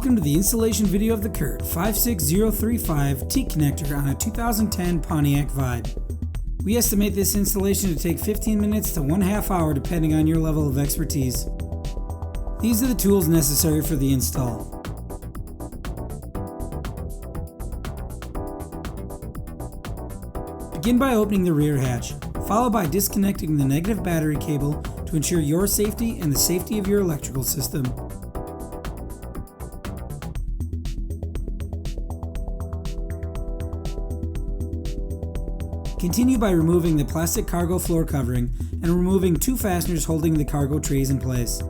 Welcome to the installation video of the CURT 56035 T connector on a 2010 Pontiac Vibe. We estimate this installation to take 15 minutes to 1/2 hour depending on your level of expertise. These are the tools necessary for the install. Begin by opening the rear hatch, followed by disconnecting the negative battery cable to ensure your safety and the safety of your electrical system. Continue by removing the plastic cargo floor covering and removing 2 fasteners holding the cargo trays in place.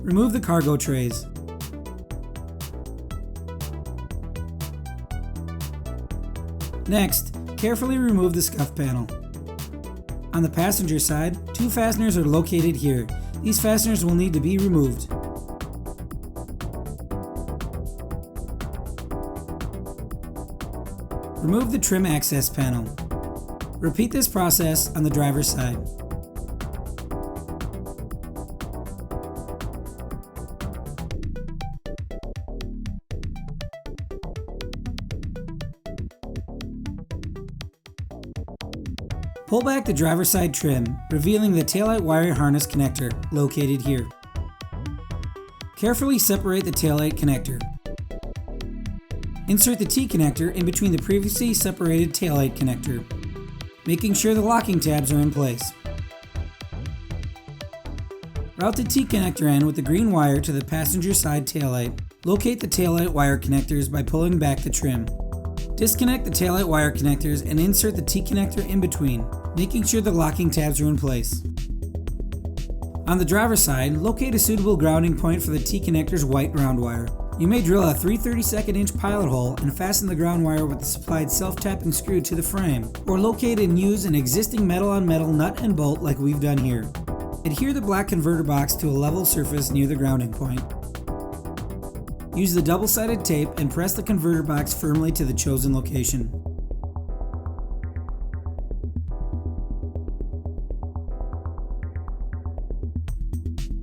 Remove the cargo trays. Next, carefully remove the scuff panel. On the passenger side, 2 fasteners are located here. These fasteners will need to be removed. Remove the trim access panel. Repeat this process on the driver's side. Pull back the driver's side trim, revealing the taillight wire harness connector, located here. Carefully separate the taillight connector. Insert the T connector in between the previously separated taillight connector, making sure the locking tabs are in place. Route the T connector end with the green wire to the passenger side taillight. Locate the taillight wire connectors by pulling back the trim. Disconnect the taillight wire connectors and insert the T connector in between, making sure the locking tabs are in place. On the driver's side, locate a suitable grounding point for the T connector's white ground wire. You may drill a 3/32 inch pilot hole and fasten the ground wire with the supplied self-tapping screw to the frame, or locate and use an existing metal-on-metal nut and bolt like we've done here. Adhere the black converter box to a level surface near the grounding point. Use the double-sided tape and press the converter box firmly to the chosen location.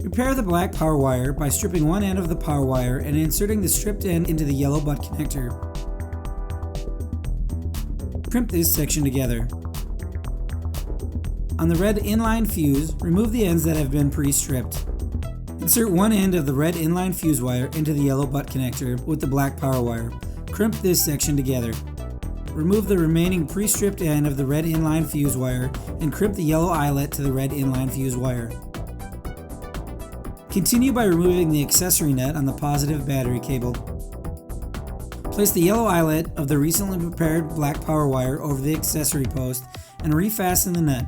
Prepare the black power wire by stripping one end of the power wire and inserting the stripped end into the yellow butt connector. Crimp this section together. On the red inline fuse, remove the ends that have been pre-stripped. Insert one end of the red inline fuse wire into the yellow butt connector with the black power wire. Crimp this section together. Remove the remaining pre-stripped end of the red inline fuse wire and crimp the yellow eyelet to the red inline fuse wire. Continue by removing the accessory nut on the positive battery cable. Place the yellow eyelet of the recently prepared black power wire over the accessory post and refasten the nut.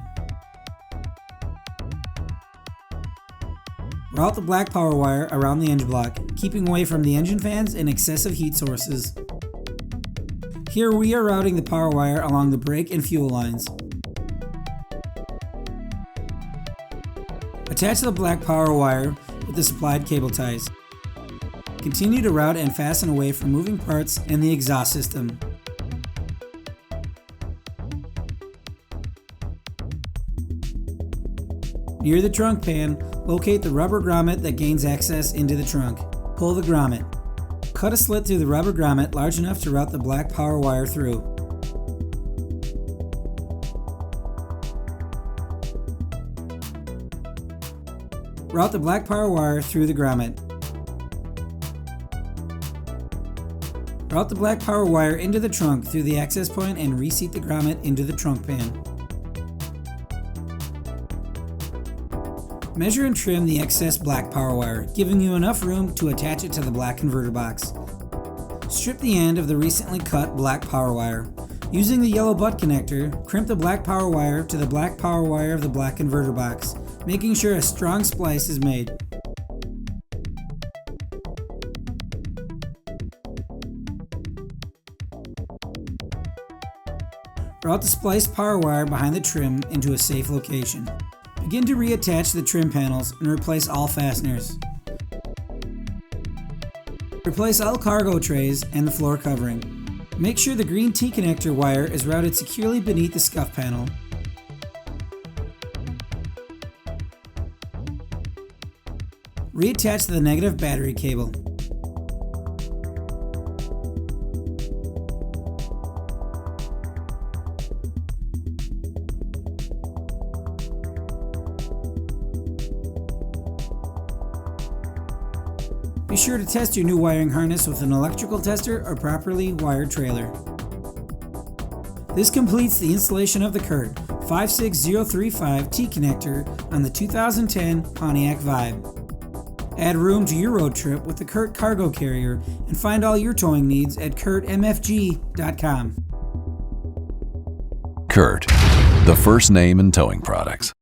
Route the black power wire around the engine block, keeping away from the engine fans and excessive heat sources. Here we are routing the power wire along the brake and fuel lines. Attach the black power wire with the supplied cable ties. Continue to route and fasten away from moving parts and the exhaust system. Near the trunk pan, locate the rubber grommet that gains access into the trunk. Pull the grommet. Cut a slit through the rubber grommet large enough to route the black power wire through. Route the black power wire through the grommet. Route the black power wire into the trunk through the access point and reseat the grommet into the trunk pan. Measure and trim the excess black power wire, giving you enough room to attach it to the black converter box. Strip the end of the recently cut black power wire. Using the yellow butt connector, crimp the black power wire to the black power wire of the black converter box, making sure a strong splice is made. Route the spliced power wire behind the trim into a safe location. Begin to reattach the trim panels and replace all fasteners. Replace all cargo trays and the floor covering. Make sure the green T connector wire is routed securely beneath the scuff panel. Reattach the negative battery cable. Be sure to test your new wiring harness with an electrical tester or properly wired trailer. This completes the installation of the CURT 56035 T-connector on the 2010 Pontiac Vibe. Add room to your road trip with the CURT cargo carrier and find all your towing needs at CURTMFG.com. CURT, the first name in towing products.